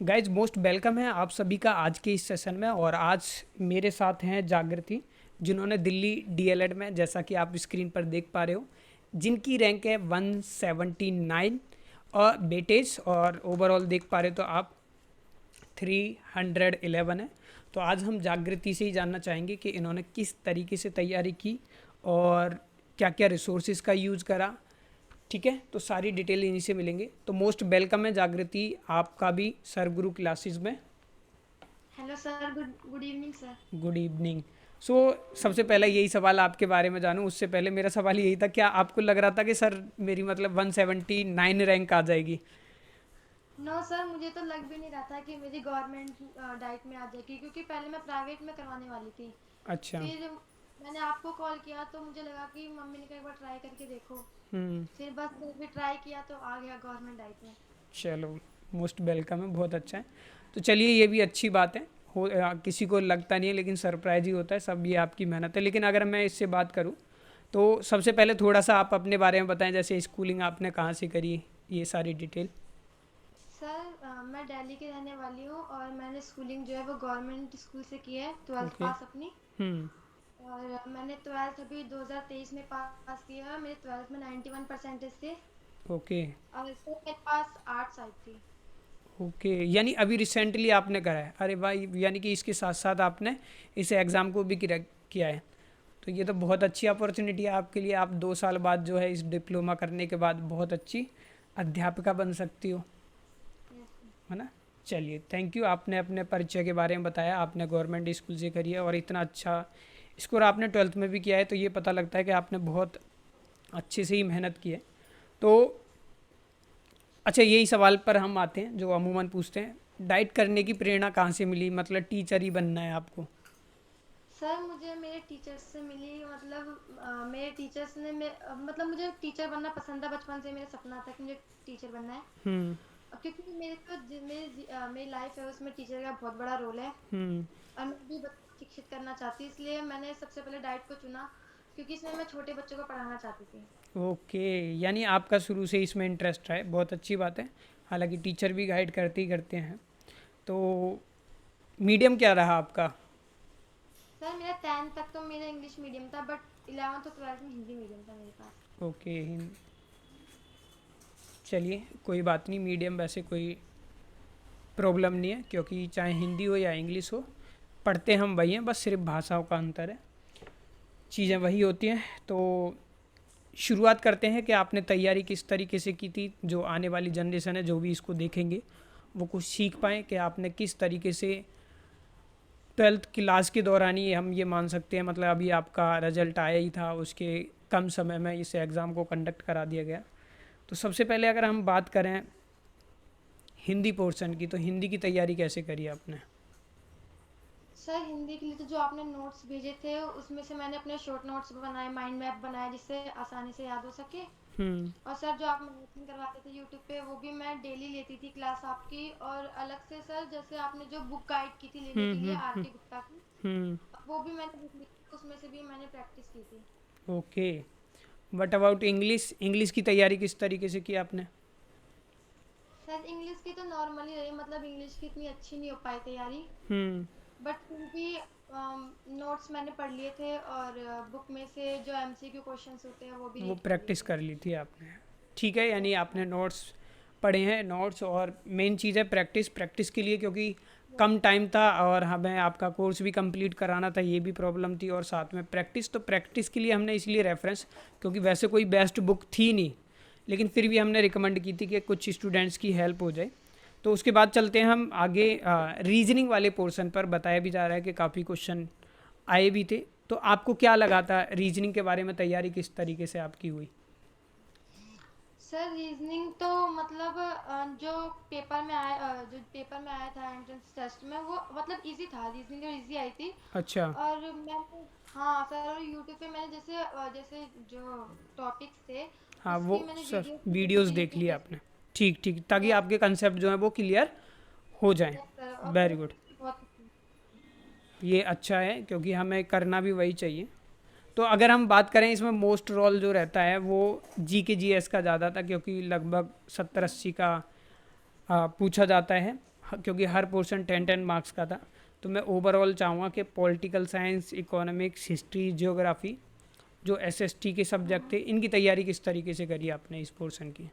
Guys most welcome है आप सभी का आज के इस सेशन में। और आज मेरे साथ हैं जागृति, जिन्होंने दिल्ली डीएलएड में, जैसा कि आप स्क्रीन पर देख पा रहे हो, जिनकी रैंक है 179 और बेटेज, और ओवरऑल देख पा रहे हो तो आप 311 है। तो आज हम जागृति से ही जानना चाहेंगे कि इन्होंने किस तरीके से तैयारी की और क्या क्या रिसोर्सेज का यूज़ करा। ठीक है, तो सारी डिटेल इन्हीं से मिलेंगे। तो मोस्ट वेलकम है जागृति आपका भी सर गुरु क्लासेस में। Hello sir, good good evening sir. Good evening. So सबसे पहले यही सवाल आपके बारे में जानूं, उससे पहले मेरा सवाल यही था, क्या आपको लग रहा था कि सर मेरी मतलब 179 रैंक आ जाएगी? नो सर, मुझे तो लग भी नहीं रहा था कि मेरी गवर्नमेंट डाइट में आ जाएगी, क्योंकि पहले मैं प्राइवेट में करवाने वाली थी। अच्छा। फिर मैंने आपको कॉल किया तो मुझे लगा कि मम्मी ने कहा एक बार ट्राई करके देखो। हम्म। फिर बस फिर ट्राई किया तो आ गया गवर्नमेंट डाइट में। चलो, मोस्ट वेलकम है, बहुत अच्छा है। तो चलिए, ये भी अच्छी बात है। किसी को लगता नहीं है, लेकिन सरप्राइज ही होता है सब, ये आपकी मेहनत है। लेकिन अगर मैं इससे बात करूं तो सबसे पहले थोड़ा सा आप अपने बारे में बताएं, जैसे स्कूलिंग आपने कहाँ से करी, ये सारी डिटेल। सर मैं दिल्ली की रहने वाली हूँ और मैंने स्कूलिंग जो है वो गवर्नमेंट स्कूल से की है, ट्वेल्थ ओके। पास अपनी। हम्म। और मैंने ट्वेल्थ अभी 2023 में पास किया है। मेरे ट्वेल्थ में 91 परसेंटेज थे। ओके। और इससे मेरे पास आर्ट्स आई थी। ओके, यानी अभी रिसेंटली आपने करा है? अरे भाई, यानी कि इसके साथ साथ आपने इस एग्ज़ाम को भी किया है। तो ये तो बहुत अच्छी अपॉर्चुनिटी है आपके लिए। आप 2 साल बाद जो है, इस डिप्लोमा करने के बाद बहुत अच्छी अध्यापिका बन सकती हो, यस। है ना। चलिए, थैंक यू, आपने अपने परिचय के बारे में बताया। आपने गवर्नमेंट स्कूल से करी है और इतना अच्छा स्कोर आपने ट्वेल्थ में भी किया है, तो ये पता लगता है कि आपने बहुत अच्छे से ही मेहनत की है। तो अच्छा, यही सवाल पर हम आते हैं जो अमूमन पूछते हैं, डाइट करने की प्रेरणा कहाँ से मिली? मतलब टीचर ही बनना है आपको? सर मुझे मेरे टीचर्स से मिली, मतलब मेरे टीचर्स ने मतलब मुझे टीचर बनना पसंद था बचपन से। मेरा सपना था कि मुझे टीचर बनना है। हम्म। क्योंकि मेरी लाइफ है, उसमें टीचर का बहुत बड़ा रोल है। हम्म। और मैं भी बच्चों को शिक्षित करना चाहती हूँ, इसलिए मैंने सबसे पहले डाइट को चुना, क्योंकि इसमें मैं छोटे बच्चों को पढ़ाना चाहती थी। ओके, यानी आपका शुरू से इसमें इंटरेस्ट है, बहुत अच्छी बात है। हालांकि टीचर भी गाइड करते ही करते हैं। तो मीडियम क्या रहा आपका? सर मेरा 10th तक तो मेरा इंग्लिश मीडियम था, बट 11th और 12th में हिंदी मीडियम था मेरे पास। ओके। चलिए, कोई बात नहीं, मीडियम वैसे कोई प्रॉब्लम नहीं है, क्योंकि चाहे हिंदी हो या इंग्लिश हो, पढ़ते हम वही हैं, बस सिर्फ भाषाओं का अंतर है, चीज़ें वही होती हैं। तो शुरुआत करते हैं कि आपने तैयारी किस तरीके से की थी, जो आने वाली जनरेशन है जो भी इसको देखेंगे वो कुछ सीख पाएँ कि आपने किस तरीके से ट्वेल्थ क्लास के दौरान ही, हम ये मान सकते हैं, मतलब अभी आपका रिजल्ट आया ही था, उसके कम समय में इस एग्ज़ाम को कंडक्ट करा दिया गया। तो सबसे पहले अगर हम बात करें हिंदी पोर्शन की, तो हिंदी की तैयारी कैसे करी आपने? सर हिंदी के लिए तो जो आपने नोट्स भेजे थे उसमें से मैंने अपने शॉर्ट नोट्स बनाए, माइंड मैप बनाया, जिससे आसानी से याद हो सके। हम्म। और सर जो आप मैथिंग करवाते थे यूट्यूब पे, वो भी मैं डेली लेती थी क्लास आपकी। और अलग से सर, जैसे आपने जो बुक गाइड की थी लेने हम्म। के लिए हम्म। आर हम्म। के गुप्ता की, हम्म। वो भी मैंने बुक ली थी, उसमें से भी मैंने प्रैक्टिस की थी। Okay. But about English, English की तैयारी किस तरीके से की आपने? सर इंग्लिश की तो नॉर्मली रही, मतलब इंग्लिश की इतनी अच्छी नहीं हो पाई तैयारी। हम्म। बट फिर भी नोट्स मैंने पढ़ लिए थे, और बुक में से जो एमसीक्यू क्वेश्चंस होते हैं वो भी वो रीड कर लिए प्रैक्टिस थे। कर ली थी आपने? ठीक है, यानी यस सर। आपने नोट्स पढ़े हैं, नोट्स, और मेन चीज़ है प्रैक्टिस, प्रैक्टिस के लिए, क्योंकि यस कम सर। टाइम था और हमें आपका कोर्स भी कंप्लीट कराना था, ये भी प्रॉब्लम थी, और साथ में प्रैक्टिस। तो प्रैक्टिस के लिए हमने इसलिए रेफरेंस, क्योंकि वैसे कोई बेस्ट बुक थी नहीं, लेकिन फिर भी हमने रिकमेंड की थी कि कुछ स्टूडेंट्स की हेल्प हो जाए। तो उसके बाद चलते हैं हम आगे, रीजनिंग वाले पोर्शन पर। बताया भी जा रहा है कि काफ़ी क्वेश्चन आए भी थे। तो आपको क्या लगा था रीजनिंग के बारे में? तैयारी किस तरीके से आपकी हुई? सर रीजनिंग तो मतलब जो पेपर में आया था एंट्रेंस टेस्ट में, वो मतलब इजी था, रीजनिंग तो इजी आई थी। अच्छा। और मैंने, हाँ सर, और यूट्यूब पे मैंने जैसे जो टॉपिक्स थे हाँ, वो उसकी मैंने सर वीडियोस भी देखी वीडियोस थी देख यूट्यूब लिए पे। आपने? ठीक ठीक, ताकि यस। आपके कंसेप्ट जो हैं वो क्लियर हो जाएं। यस सर, और वेरी गुड। क्वेश्चन भी बहुत अच्छे थे। ये अच्छा है, क्योंकि हमें करना भी वही चाहिए। तो अगर हम बात करें, इसमें मोस्ट रोल जो रहता है वो जी के जी एस का ज़्यादा था, क्योंकि लगभग 70-80 का पूछा जाता है। क्योंकि हर पोर्शन 10-10 मार्क्स का था, तो मैं ओवरऑल चाहूँगा कि political science, economics, history, geography जो एसएसटी के सब्जेक्ट थे, इनकी तैयारी किस तरीके से करी आपने इस पोर्शन की?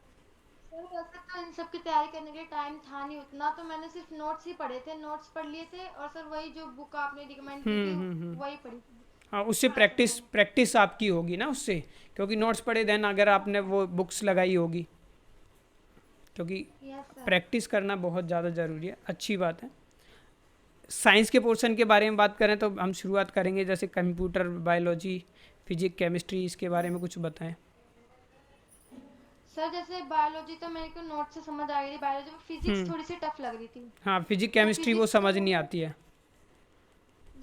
सर वैसे तो इन सब की तैयारी करने के लिए टाइम था नहीं उतना, तो मैंने सिर्फ नोट्स ही पढ़े थे, नोट्स पढ़ लिए थे, और सर वही जो बुक आपने रिकमेंड की थी हम्म। वही पढ़ी थी। हाँ, उससे बाकी प्रैक्टिस नहीं। प्रैक्टिस आपकी होगी ना उससे, क्योंकि नोट्स पढ़े देन अगर आपने वो बुक्स लगाई होगी, क्योंकि यस सर। प्रैक्टिस करना बहुत ज़्यादा ज़रूरी है। अच्छी बात है। साइंस के पोर्शन के बारे में बात करें तो हम शुरुआत करेंगे, जैसे कंप्यूटर, बायोलॉजी, फिजिक्स, केमिस्ट्री, इसके बारे में कुछ बताएं। सर जैसे बायोलॉजी तो मेरे को नोट से समझ आ गई थी, बायोलॉजी में फिजिक्स हम्म। थोड़ी सी टफ लग रही थी। हाँ, फिजिक्स तो केमिस्ट्री वो फिजिक्स तो समझ नहीं आती है।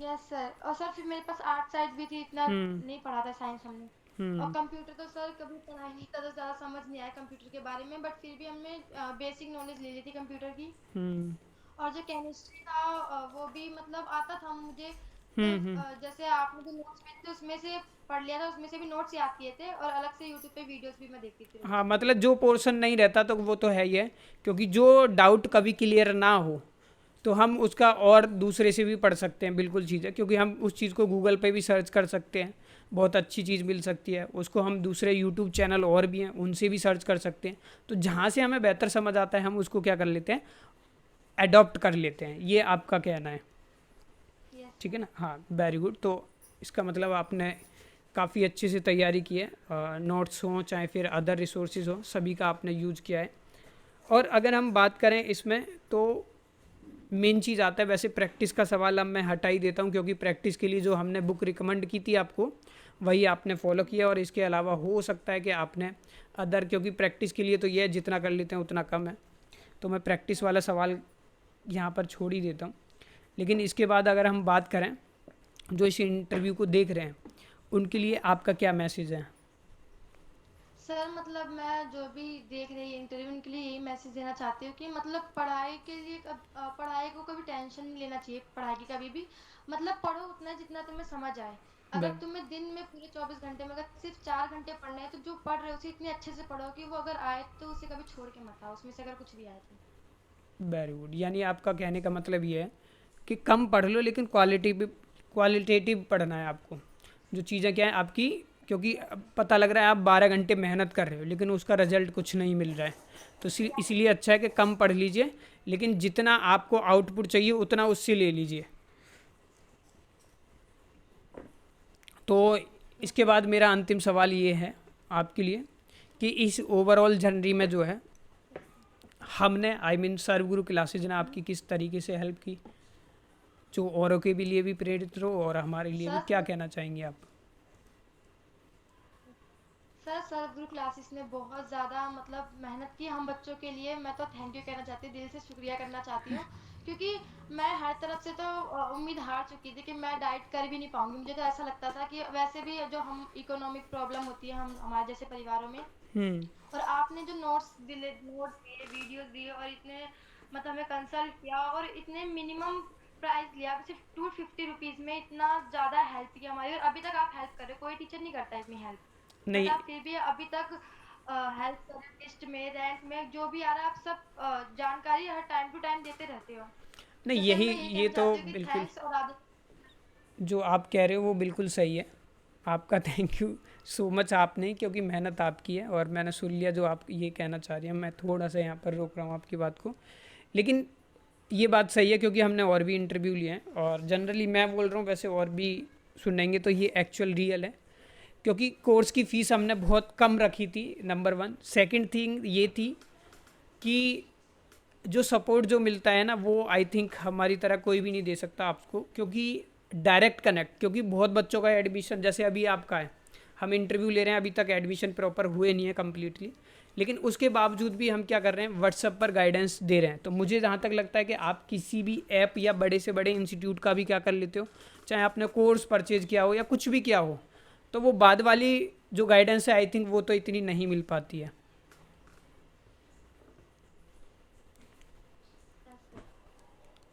यस सर, और सर फिर मेरे पास आर्ट साइड भी थी, इतना हम्म। नहीं पढ़ा था साइंस हमने। और हम्म। कंप्यूटर तो सर कभी पढ़ा ही नहीं था, तो ज़्यादा समझ नहीं आया कंप्यूटर के बारे में, बट फिर भी हमने बेसिक नॉलेज ले ली थी कंप्यूटर की। हम्म। और जो केमिस्ट्री था वो भी मतलब आता था मुझे। तो हम्म। जैसे आपने जो नोट्स भेजे थे उसमें से पढ़ लिया था, उसमें से भी नोट्स याद किए थे, और अलग से यूट्यूब पे वीडियोस भी मैं देखती थी रोज। हाँ, मतलब जो पोर्शन नहीं रहता तो वो तो है ही है, क्योंकि जो डाउट कभी क्लियर ना हो तो हम उसका और दूसरे से भी पढ़ सकते हैं, बिल्कुल चीज़ है, क्योंकि हम उस चीज़ को गूगल पे भी सर्च कर सकते हैं, बहुत अच्छी चीज़ मिल सकती है उसको। हम दूसरे यूट्यूब चैनल और भी हैं उनसे भी सर्च कर सकते हैं, तो जहाँ से हमें बेहतर समझ आता है हम उसको क्या कर लेते हैं, अडॉप्ट कर लेते हैं। ये आपका कहना है, यस ठीक सर। है ना? हाँ, वेरी गुड। तो इसका मतलब आपने काफ़ी अच्छे से तैयारी की है, नोट्स हों चाहे फिर अदर रिसोर्सेज हों, सभी का आपने यूज किया है। और अगर हम बात करें इसमें तो मेन चीज़ आता है, वैसे प्रैक्टिस का सवाल अब मैं हटा ही देता हूँ, क्योंकि प्रैक्टिस के लिए जो हमने बुक रिकमेंड की थी आपको वही आपने फॉलो किया, और इसके अलावा हो सकता है कि आपने अदर, क्योंकि प्रैक्टिस के लिए तो ये है जितना कर लेते हैं उतना कम है, तो मैं प्रैक्टिस वाला सवाल यहाँ पर छोड़ ही देता हूँ। लेकिन इसके बाद अगर हम बात करें जो इस इंटरव्यू को देख रहे हैं उनके लिए आपका क्या मैसेज है? सर मतलब मैं जो भी देख रही है इंटरव्यू, उनके लिए यही मैसेज देना चाहती हूँ कि मतलब पढ़ाई के लिए पढ़ाई को कभी टेंशन नहीं लेना चाहिए, पढ़ाई की कभी भी मतलब पढ़ो उतना जितना तुम्हें समझ आए। अगर बै तुम्हें दिन में पूरे 24 घंटे में अगर सिर्फ 4 घंटे पढ़ने हैं, तो जो पढ़ रहे हो उसे इतने अच्छे से पढ़ो कि वो अगर आए तो उसे कभी छोड़ के मत आओ, उसमें से अगर कुछ भी आए तो। Very good. यानी आपका कहने का मतलब ये है कि कम पढ़ लो लेकिन क्वालिटेटिव पढ़ना है आपको। जो चीज़ें क्या है आपकी, क्योंकि अब पता लग रहा है आप 12 घंटे मेहनत कर रहे हो लेकिन उसका रिजल्ट कुछ नहीं मिल रहा है, तो इसीलिए अच्छा है कि कम पढ़ लीजिए, लेकिन जितना आपको आउटपुट चाहिए उतना उससे ले लीजिए। तो इसके बाद मेरा अंतिम सवाल ये है आपके लिए कि इस ओवरऑल जर्नी में जो है हमने सर्वगुरु क्लासेज ने आपकी किस तरीके से हेल्प की, जो औरों के भी लिए भी प्रेरित रहो और हमारे लिए भी, सर क्या कहना चाहेंगे आप? सर सर क्लासेस ने बहुत ज़्यादा मतलब मेहनत की हम बच्चों के लिए। मैं तो थैंक यू कहना चाहती हूँ, दिल से शुक्रिया करना चाहती हूँ, क्योंकि मैं हर तरफ से तो उम्मीद हार चुकी थी कि मैं डाइट कर भी नहीं पाऊंगी। मुझे तो ऐसा लगता था कि वैसे भी जो हम इकोनॉमिक प्रॉब्लम होती है हम हमारे जैसे परिवारों में, हम्म। और आपने जो नोट्स दिए, वीडियोस दिए, और इतने मतलब हमें कंसल्ट किया, और इतने मिनिमम प्राइस लिया, सिर्फ 250 रुपीज़ में इतना ज़्यादा हेल्प किया हमारी, और अभी तक आप हेल्प कर रहे हो, कोई टीचर नहीं करता इतनी हेल्प, बट नहीं आप फिर भी अभी तक हेल्प कर रहे हो, लिस्ट में रैंक में जो भी आ रहा है आप सब जानकारी हर टाइम टू टाइम देते रहते हो। नहीं, तो सर यही मैं यही ये कहना तो चाहती हूँ कि बिल्कुल थैंक्स, और आगे। जो आप कह रहे हो वो बिल्कुल सही है। आपका थैंक यू सो मच आपने, क्योंकि मेहनत आपकी है और मैंने सुन लिया जो आप ये कहना चाह रही हैं। मैं थोड़ा सा यहाँ पर रोक रहा हूँ आपकी बात को, लेकिन ये बात सही है क्योंकि हमने और भी इंटरव्यू लिए हैं, और जनरली मैं बोल रहा हूँ, वैसे और भी सुनेंगे तो ये एक्चुअल रियल है, क्योंकि कोर्स की फ़ीस हमने बहुत कम रखी थी, नंबर वन। सेकंड थिंग ये थी कि जो सपोर्ट जो मिलता है ना वो आई थिंक हमारी तरह कोई भी नहीं दे सकता आपको, क्योंकि डायरेक्ट कनेक्ट, क्योंकि बहुत बच्चों का एडमिशन, जैसे अभी आपका है, हम इंटरव्यू ले रहे हैं, अभी तक एडमिशन प्रॉपर हुए नहीं है कम्प्लीटली, लेकिन उसके बावजूद भी हम क्या कर रहे हैं, व्हाट्सएप पर गाइडेंस दे रहे हैं। तो मुझे जहाँ तक लगता है कि आप किसी भी ऐप या बड़े से बड़े इंस्टीट्यूट का भी क्या कर लेते हो, चाहे आपने कोर्स परचेज किया हो या कुछ भी किया हो, तो वो बाद वाली जो गाइडेंस है आई थिंक वो तो इतनी नहीं मिल पाती है,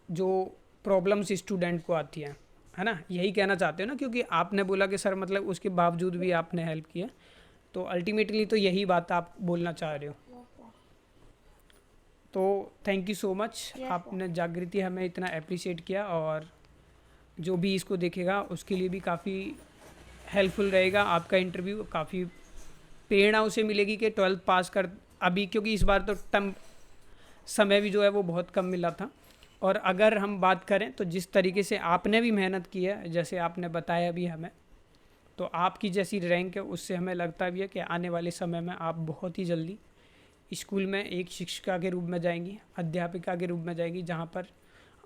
जो प्रॉब्लम्स स्टूडेंट को आती है ना? यही कहना चाहते हो ना, क्योंकि आपने बोला कि सर मतलब उसके बावजूद भी आपने हेल्प किया, तो अल्टीमेटली तो यही बात आप बोलना चाह रहे हो। तो thank you so much, yes sir. आपने जागृति हमें इतना अप्रिशिएट किया, और जो भी इसको देखेगा उसके लिए भी काफ़ी हेल्पफुल रहेगा आपका इंटरव्यू। काफ़ी प्रेरणा उसे मिलेगी कि 12th पास कर अभी, क्योंकि इस बार तो टम समय भी जो है वो बहुत कम मिला था। और अगर हम बात करें तो जिस तरीके से आपने भी मेहनत की है, जैसे आपने बताया भी हमें, तो आपकी जैसी रैंक है उससे हमें लगता भी है कि आने वाले समय में आप बहुत ही जल्दी स्कूल में एक शिक्षिका के रूप में जाएंगी, अध्यापिका के रूप में जाएंगी, जहाँ पर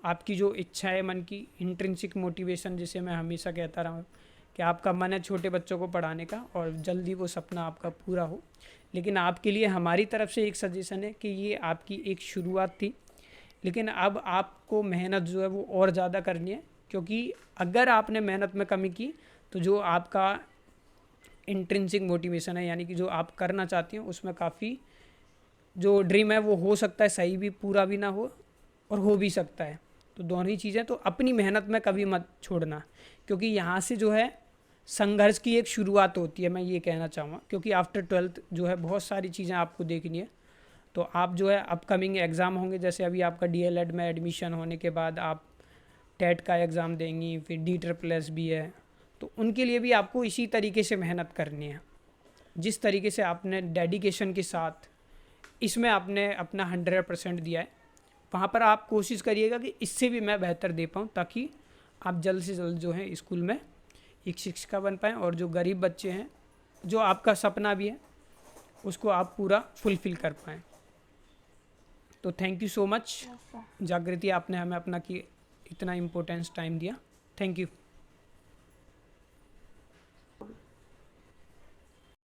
आपकी जो इच्छा है मन की, इंट्रिंसिक मोटिवेशन जिसे मैं हमेशा कहता रहा हूँ कि आपका मन है छोटे बच्चों को पढ़ाने का, और जल्दी वो सपना आपका पूरा हो। लेकिन आपके लिए हमारी तरफ से एक सजेशन है कि ये आपकी एक शुरुआत थी, लेकिन अब आपको मेहनत जो है वो और ज़्यादा करनी है, क्योंकि अगर आपने मेहनत में कमी की तो जो आपका इंट्रिंसिक मोटिवेशन है, यानी कि जो आप करना चाहती हैं, उसमें काफ़ी जो ड्रीम है वो हो सकता है सही भी पूरा भी ना हो, और हो भी सकता है। तो दोनों ही चीज़ें, तो अपनी मेहनत में कभी मत छोड़ना, क्योंकि यहाँ से जो है संघर्ष की एक शुरुआत होती है, मैं ये कहना चाहूँगा। क्योंकि आफ्टर 12th जो है बहुत सारी चीज़ें आपको देखनी है। तो आप जो है अपकमिंग एग्ज़ाम होंगे, जैसे अभी आपका DLED में एडमिशन होने के बाद आप टेट का एग्ज़ाम देंगी, फिर DSSS भी है, तो उनके लिए भी आपको इसी तरीके से मेहनत करनी है। जिस तरीके से आपने डेडिकेशन के साथ इसमें आपने अपना 100% दिया है, वहाँ पर आप कोशिश करिएगा कि इससे भी मैं बेहतर दे पाऊँ, ताकि आप जल्द से जल्द जो है स्कूल में एक शिक्षिका बन पाएँ, और जो गरीब बच्चे हैं, जो आपका सपना भी है, उसको आप पूरा फुलफ़िल कर पाएँ। तो thank you so much yes sir. जागृति, आपने हमें अपना कि इतना इम्पोर्टेंस टाइम दिया। Thank you.